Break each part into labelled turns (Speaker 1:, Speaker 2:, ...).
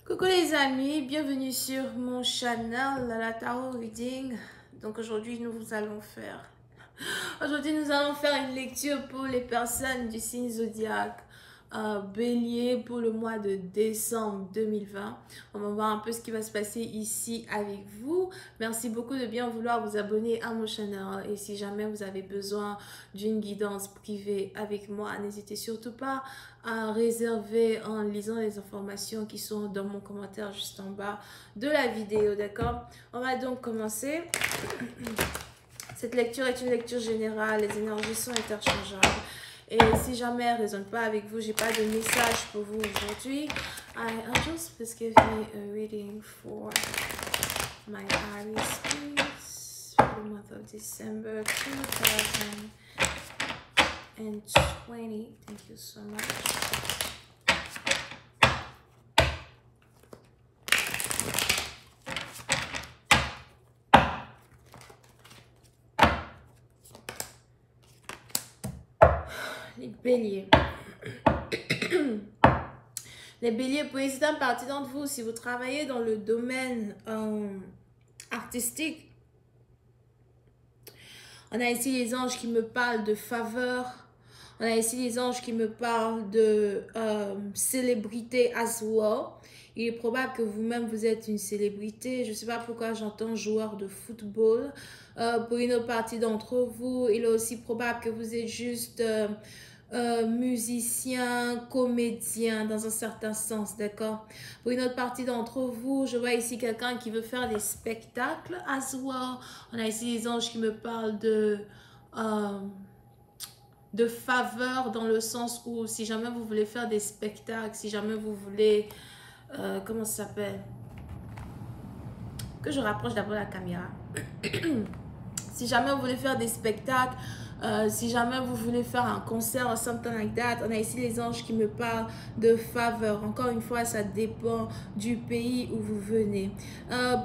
Speaker 1: Coucou les amis, bienvenue sur mon channel la Tarot Reading. Donc aujourd'hui nous allons faire une lecture pour les personnes du signe zodiaque Bélier pour le mois de décembre 2020. On va voir un peu ce qui va se passer ici avec vous. Merci beaucoup de bien vouloir vous abonner à mon channel. Et si jamais vous avez besoin d'une guidance privée avec moi, n'hésitez surtout pas à réserver en lisant les informations qui sont dans mon commentaire juste en bas de la vidéo, d'accord? On va donc commencer. Cette lecture est une lecture générale, les énergies sont interchangeables. Et si jamais elle ne résonne pas avec vous, j'ai pas de message pour vous aujourd'hui. I'll just please give me a reading for my Aries please for the month of December 2020. Thank you so much. Les béliers. Les béliers, pour certaines partie d'entre vous, si vous travaillez dans le domaine artistique, on a ici les anges qui me parlent de faveur. On a ici les anges qui me parlent de célébrité as well. Il est probable que vous-même, vous êtes une célébrité. Je ne sais pas pourquoi j'entends joueur de football. Pour une autre partie d'entre vous, il est aussi probable que vous êtes juste musicien, comédien, dans un certain sens, d'accord? Pour une autre partie d'entre vous, je vois ici quelqu'un qui veut faire des spectacles as well. On a ici les anges qui me parlent de faveur dans le sens où si jamais vous voulez faire des spectacles, si jamais vous voulez, comment ça s'appelle? Que je rapproche d'abord la caméra. Si jamais vous voulez faire des spectacles, si jamais vous voulez faire un concert ou something like that, on a ici les anges qui me parlent de faveur. Encore une fois, ça dépend du pays où vous venez.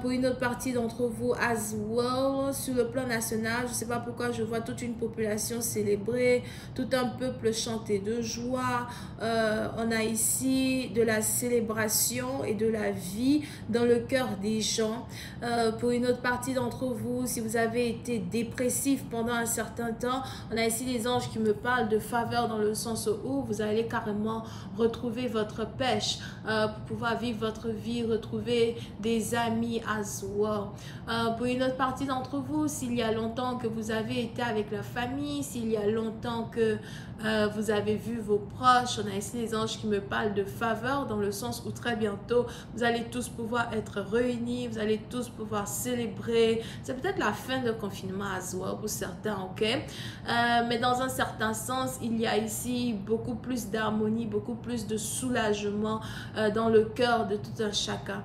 Speaker 1: Pour une autre partie d'entre vous, as well, sur le plan national, je ne sais pas pourquoi je vois toute une population célébrer, tout un peuple chanter de joie. On a ici de la célébration et de la vie dans le cœur des gens. Pour une autre partie d'entre vous, si vous avez été dépressif pendant un certain temps, on a ici les anges qui me parlent de faveur dans le sens où vous allez carrément retrouver votre pêche pour pouvoir vivre votre vie, retrouver des amis as well. Pour une autre partie d'entre vous, s'il y a longtemps que vous avez été avec la famille, s'il y a longtemps que vous avez vu vos proches, on a ici les anges qui me parlent de faveur dans le sens où très bientôt, vous allez tous pouvoir être réunis, vous allez tous pouvoir célébrer. C'est peut-être la fin de confinement as well pour certains, ok? Mais dans un certain sens, il y a ici beaucoup plus d'harmonie, beaucoup plus de soulagement dans le cœur de tout un chacun.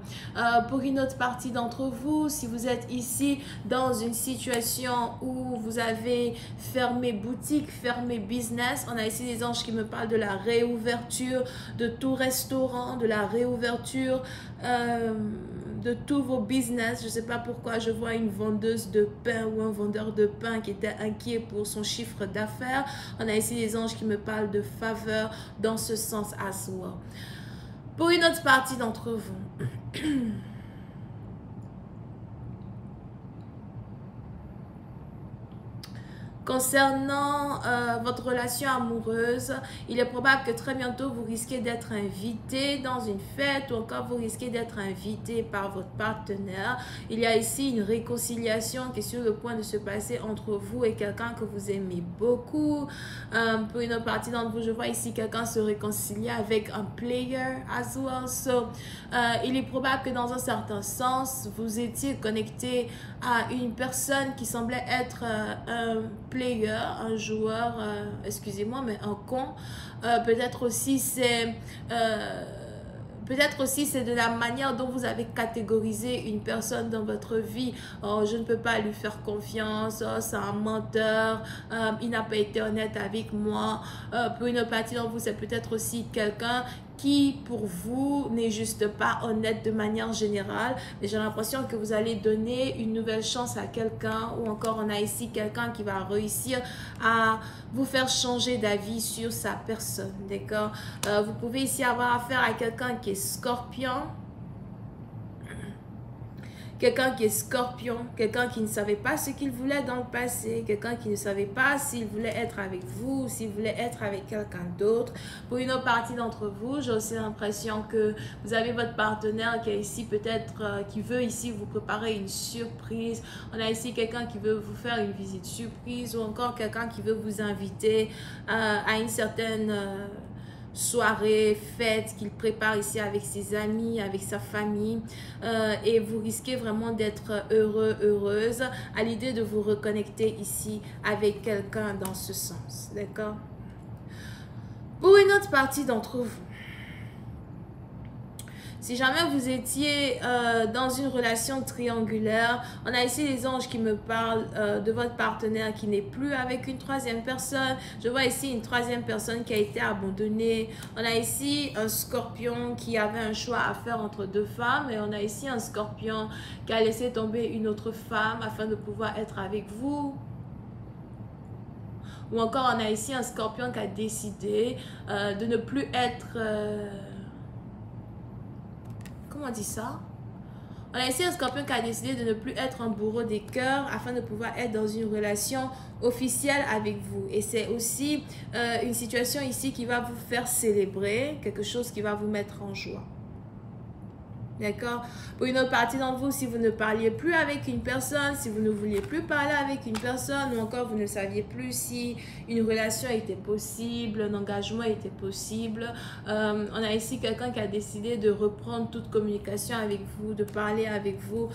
Speaker 1: Pour une autre partie d'entre vous, si vous êtes ici dans une situation où vous avez fermé boutique, fermé business, on a ici les anges qui me parlent de la réouverture de tout restaurant, de la réouverture de tous vos business. Je ne sais pas pourquoi je vois une vendeuse de pain ou un vendeur de pain qui était inquiet pour son chiffre d'affaires. On a ici les anges qui me parlent de faveur dans ce sens as well. Pour une autre partie d'entre vous, concernant votre relation amoureuse, il est probable que très bientôt vous risquez d'être invité dans une fête ou encore vous risquez d'être invité par votre partenaire. Il y a ici une réconciliation qui est sur le point de se passer entre vous et quelqu'un que vous aimez beaucoup. Pour une autre partie d'entre vous, je vois ici quelqu'un se réconcilier avec un player as well. So, il est probable que dans un certain sens, vous étiez connecté à une personne qui semblait être un player, un joueur, excusez-moi, mais un con. Peut-être aussi c'est de la manière dont vous avez catégorisé une personne dans votre vie. Oh, je ne peux pas lui faire confiance. Oh, c'est un menteur. Il n'a pas été honnête avec moi. Pour une autre partie d'entre vous, c'est peut-être aussi quelqu'un qui pour vous n'est juste pas honnête de manière générale, mais j'ai l'impression que vous allez donner une nouvelle chance à quelqu'un, ou encore on a ici quelqu'un qui va réussir à vous faire changer d'avis sur sa personne, d'accord? Vous pouvez ici avoir affaire à quelqu'un qui est Scorpion, quelqu'un qui est scorpion, quelqu'un qui ne savait pas ce qu'il voulait dans le passé, quelqu'un qui ne savait pas s'il voulait être avec vous ou s'il voulait être avec quelqu'un d'autre. Pour une autre partie d'entre vous, j'ai aussi l'impression que vous avez votre partenaire qui est ici, peut-être qui veut ici vous préparer une surprise. On a ici quelqu'un qui veut vous faire une visite surprise ou encore quelqu'un qui veut vous inviter à une certaine soirée, fête qu'il prépare ici avec ses amis, avec sa famille, et vous risquez vraiment d'être heureux, heureuse à l'idée de vous reconnecter ici avec quelqu'un dans ce sens, d'accord? Pour une autre partie d'entre vous, si jamais vous étiez dans une relation triangulaire, on a ici les anges qui me parlent de votre partenaire qui n'est plus avec une troisième personne. Je vois ici une troisième personne qui a été abandonnée. On a ici un scorpion qui avait un choix à faire entre deux femmes. Et on a ici un scorpion qui a laissé tomber une autre femme afin de pouvoir être avec vous. Ou encore, on a ici un scorpion qui a décidé de ne plus être... comment on dit ça? On a ici un scorpion qui a décidé de ne plus être un bourreau des cœurs afin de pouvoir être dans une relation officielle avec vous. Et c'est aussi une situation ici qui va vous faire célébrer, quelque chose qui va vous mettre en joie. D'accord? Pour une autre partie d'entre vous, si vous ne parliez plus avec une personne, si vous ne vouliez plus parler avec une personne, ou encore vous ne saviez plus si une relation était possible, un engagement était possible, on a ici quelqu'un qui a décidé de reprendre toute communication avec vous, de parler avec vous,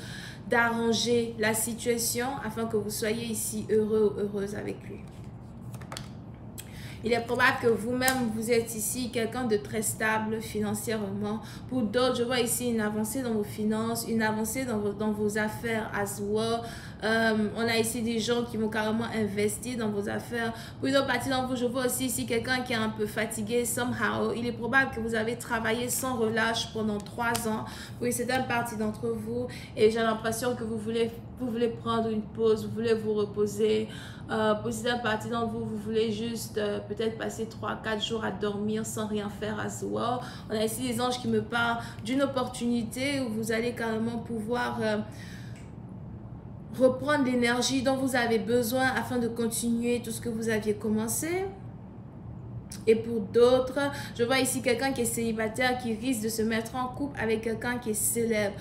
Speaker 1: d'arranger la situation afin que vous soyez ici heureux ou heureuse avec lui. Il est probable que vous-même, vous êtes ici quelqu'un de très stable financièrement. Pour d'autres, je vois ici une avancée dans vos finances, une avancée dans vos affaires as well. On a ici des gens qui vont carrément investir dans vos affaires. Pour une autre partie d'entre vous, je vois aussi ici quelqu'un qui est un peu fatigué somehow. Il est probable que vous avez travaillé sans relâche pendant 3 ans. Oui, c'est une partie d'entre vous. Et j'ai l'impression que vous voulez prendre une pause, vous voulez vous reposer. Pour certaines parties d'entre vous, vous voulez juste peut-être passer 3-4 jours à dormir sans rien faire as well. On a ici des anges qui me parlent d'une opportunité où vous allez carrément pouvoir reprendre l'énergie dont vous avez besoin afin de continuer tout ce que vous aviez commencé. Et pour d'autres, je vois ici quelqu'un qui est célibataire qui risque de se mettre en couple avec quelqu'un qui est célèbre.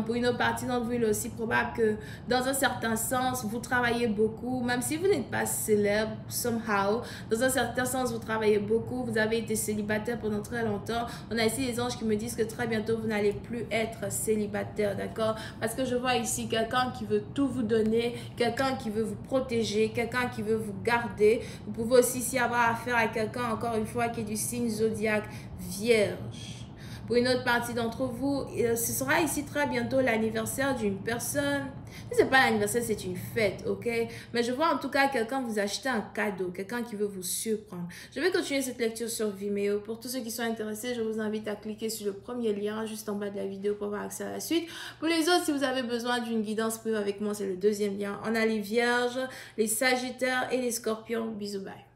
Speaker 1: Pour une autre partie d'entre vous, il est aussi probable que dans un certain sens, vous travaillez beaucoup, même si vous n'êtes pas célèbre, somehow, dans un certain sens, vous travaillez beaucoup, vous avez été célibataire pendant très longtemps. On a ici les anges qui me disent que très bientôt, vous n'allez plus être célibataire, d'accord? Parce que je vois ici quelqu'un qui veut tout vous donner, quelqu'un qui veut vous protéger, quelqu'un qui veut vous garder. Vous pouvez aussi s'y avoir affaire à quelqu'un, encore une fois, qui est du signe zodiaque Vierge. Pour une autre partie d'entre vous, ce sera ici très bientôt l'anniversaire d'une personne. Si ce n'est pas l'anniversaire, c'est une fête, ok? Mais je vois en tout cas quelqu'un vous acheter un cadeau, quelqu'un qui veut vous surprendre. Je vais continuer cette lecture sur Vimeo. Pour tous ceux qui sont intéressés, je vous invite à cliquer sur le premier lien juste en bas de la vidéo pour avoir accès à la suite. Pour les autres, si vous avez besoin d'une guidance privée avec moi, c'est le deuxième lien. On a les Vierges, les Sagittaires et les Scorpions. Bisous, bye.